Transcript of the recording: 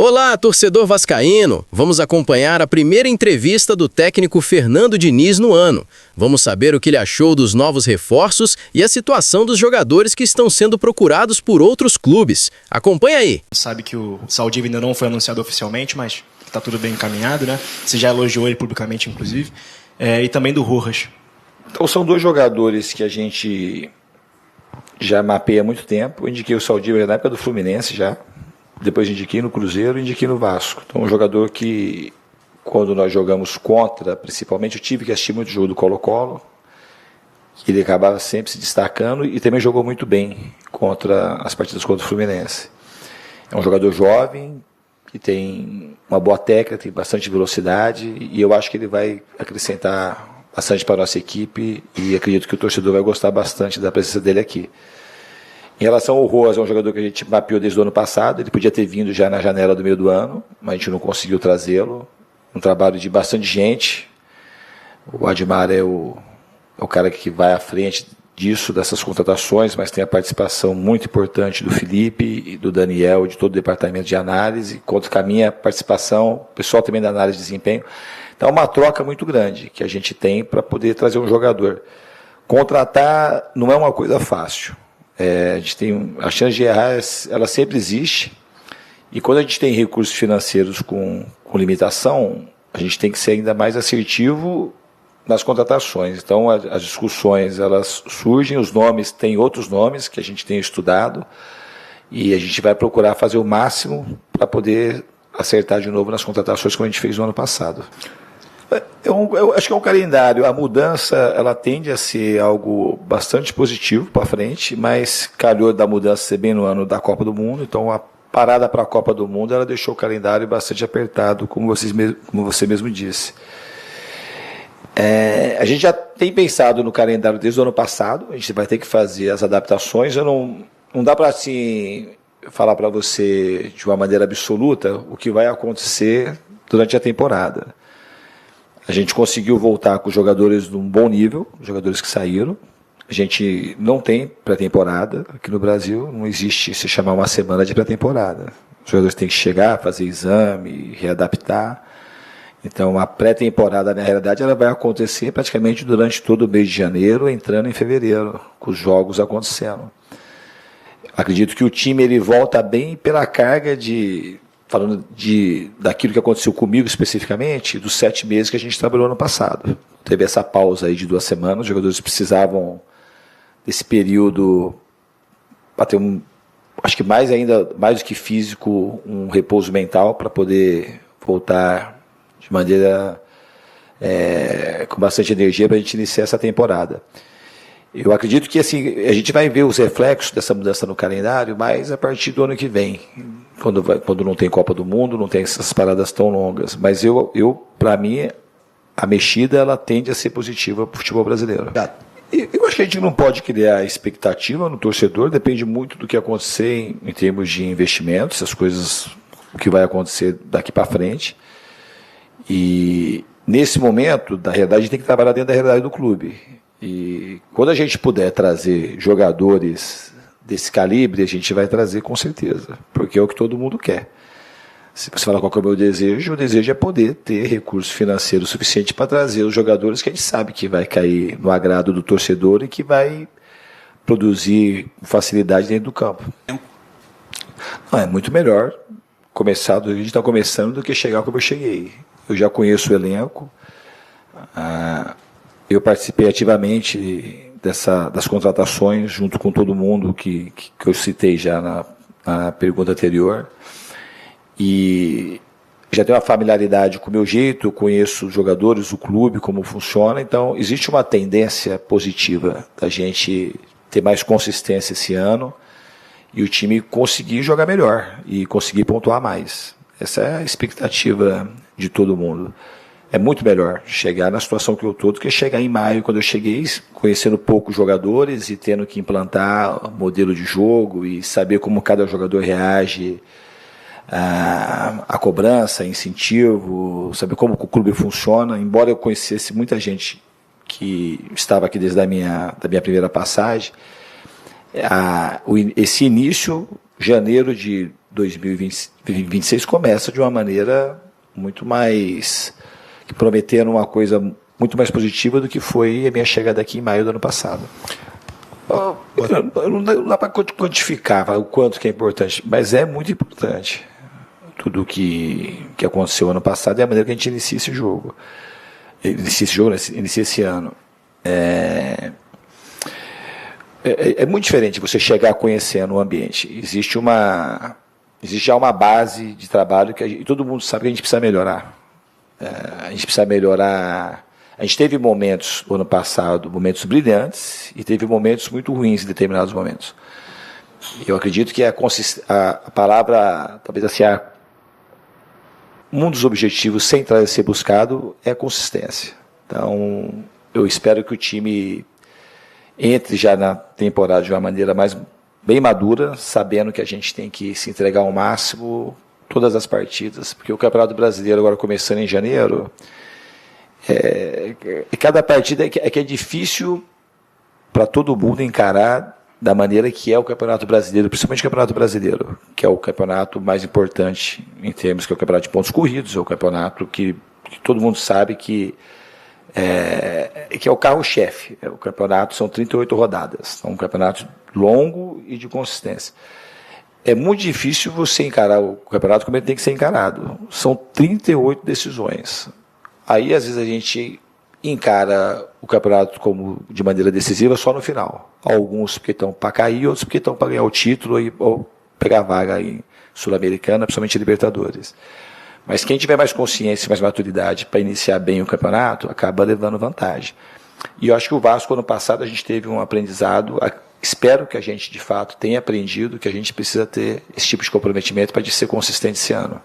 Olá, torcedor vascaíno! Vamos acompanhar a primeira entrevista do técnico Fernando Diniz no ano. Vamos saber o que ele achou dos novos reforços e a situação dos jogadores que estão sendo procurados por outros clubes. Acompanha aí! Sabe que o Saldivia ainda não foi anunciado oficialmente, mas está tudo bem encaminhado, né? Você já elogiou ele publicamente, inclusive. E também do Rojas. Então são dois jogadores que a gente já mapeia há muito tempo. Eu indiquei o Saldivia na época do Fluminense já. Depois indiquei no Cruzeiro e indiquei no Vasco. Então um jogador que, quando nós jogamos contra, principalmente, eu tive que assistir muito o jogo do Colo-Colo, que ele acabava sempre se destacando e também jogou muito bem contra as partidas contra o Fluminense. É um jogador jovem, que tem uma boa técnica, tem bastante velocidade e eu acho que ele vai acrescentar bastante para a nossa equipe e acredito que o torcedor vai gostar bastante da presença dele aqui. Em relação ao Rojas, é um jogador que a gente mapeou desde o ano passado, ele podia ter vindo já na janela do meio do ano, mas a gente não conseguiu trazê-lo. Um trabalho de bastante gente. O Admar é o cara que vai à frente disso, dessas contratações, mas tem a participação muito importante do Felipe e do Daniel, de todo o departamento de análise, contra com a minha participação, o pessoal também da análise de desempenho. Então é uma troca muito grande que a gente tem para poder trazer um jogador. Contratar não é uma coisa fácil. A gente tem a chance de errar, ela sempre existe, e quando a gente tem recursos financeiros com limitação, a gente tem que ser ainda mais assertivo nas contratações. Então as discussões elas surgem, os nomes, tem outros nomes que a gente tem estudado e a gente vai procurar fazer o máximo para poder acertar de novo nas contratações como a gente fez no ano passado. Eu acho que é um calendário, a mudança ela tende a ser algo bastante positivo para frente, mas calhou da mudança ser bem no ano da Copa do Mundo, então a parada para a Copa do Mundo ela deixou o calendário bastante apertado, como você mesmo disse. A gente já tem pensado no calendário desde o ano passado, a gente vai ter que fazer as adaptações, não dá para assim, falar para você de uma maneira absoluta o que vai acontecer durante a temporada. A gente conseguiu voltar com os jogadores de um bom nível, jogadores que saíram. A gente não tem pré-temporada aqui no Brasil, não existe se chamar uma semana de pré-temporada. Os jogadores têm que chegar, fazer exame, readaptar. Então a pré-temporada, na realidade, ela vai acontecer praticamente durante todo o mês de janeiro, entrando em fevereiro, com os jogos acontecendo. Acredito que o time ele volta bem pela carga falando daquilo que aconteceu comigo especificamente, dos 7 meses que a gente trabalhou no passado. Teve essa pausa aí de 2 semanas, os jogadores precisavam desse período para ter acho que mais do que físico, um repouso mental para poder voltar de maneira com bastante energia para a gente iniciar essa temporada. Eu acredito que assim, a gente vai ver os reflexos dessa mudança no calendário, mas a partir do ano que vem, quando não tem Copa do Mundo, não tem essas paradas tão longas. Mas para mim, a mexida ela tende a ser positiva para o futebol brasileiro. Eu acho que a gente não pode criar expectativa no torcedor, depende muito do que acontecer em termos de investimentos, essas coisas, o que vai acontecer daqui para frente. E nesse momento, da realidade, a gente tem que trabalhar dentro da realidade do clube. E quando a gente puder trazer jogadores desse calibre, a gente vai trazer com certeza, porque é o que todo mundo quer. Se você falar qual que é o meu desejo, o desejo é poder ter recurso financeiro suficiente para trazer os jogadores que a gente sabe que vai cair no agrado do torcedor e que vai produzir facilidade dentro do campo. Não, é muito melhor começar a gente está começando do que chegar como eu cheguei. Eu já conheço o elenco, eu participei ativamente das contratações, junto com todo mundo que eu citei já na pergunta anterior. E já tenho uma familiaridade com o meu jeito, eu conheço os jogadores, o clube, como funciona. Então, existe uma tendência positiva da gente ter mais consistência esse ano e o time conseguir jogar melhor e conseguir pontuar mais. Essa é a expectativa de todo mundo. É muito melhor chegar na situação que eu estou do que chegar em maio, quando eu cheguei, conhecendo poucos jogadores e tendo que implantar modelo de jogo e saber como cada jogador reage à cobrança, incentivo, saber como o clube funciona. Embora eu conhecesse muita gente que estava aqui desde a minha primeira passagem, esse início janeiro de 2026 começa de uma maneira muito mais, prometendo uma coisa muito mais positiva do que foi a minha chegada aqui em maio do ano passado. Não dá para quantificar o quanto que é importante, mas é muito importante. Tudo que aconteceu ano passado é a maneira que a gente inicia esse jogo. Inicia esse ano. É muito diferente você chegar conhecendo o ambiente. Existe já uma base de trabalho e todo mundo sabe que a gente precisa melhorar. A gente precisa melhorar. A gente teve momentos no ano passado, momentos brilhantes, e teve momentos muito ruins em determinados momentos. Eu acredito que a palavra, talvez assim, um dos objetivos centrais a ser buscado é a consistência. Então, eu espero que o time entre já na temporada de uma maneira bem madura, sabendo que a gente tem que se entregar ao máximo todas as partidas, porque o Campeonato Brasileiro agora começando em janeiro, cada partida é difícil para todo mundo encarar da maneira que é o Campeonato Brasileiro, principalmente o Campeonato Brasileiro, que é o campeonato mais importante em termos que é o campeonato de pontos corridos, é o campeonato que todo mundo sabe que é o carro-chefe. O campeonato são 38 rodadas, é um campeonato longo e de consistência. É muito difícil você encarar o campeonato como ele tem que ser encarado. São 38 decisões. Aí, às vezes, a gente encara o campeonato como de maneira decisiva só no final. Alguns porque estão para cair, outros porque estão para ganhar o título ou pegar a vaga em Sul-Americana, principalmente Libertadores. Mas quem tiver mais consciência, mais maturidade para iniciar bem o campeonato, acaba levando vantagem. E eu acho que o Vasco, ano passado, a gente teve um aprendizado. Espero que a gente, de fato, tenha aprendido que a gente precisa ter esse tipo de comprometimento para ser consistente esse ano.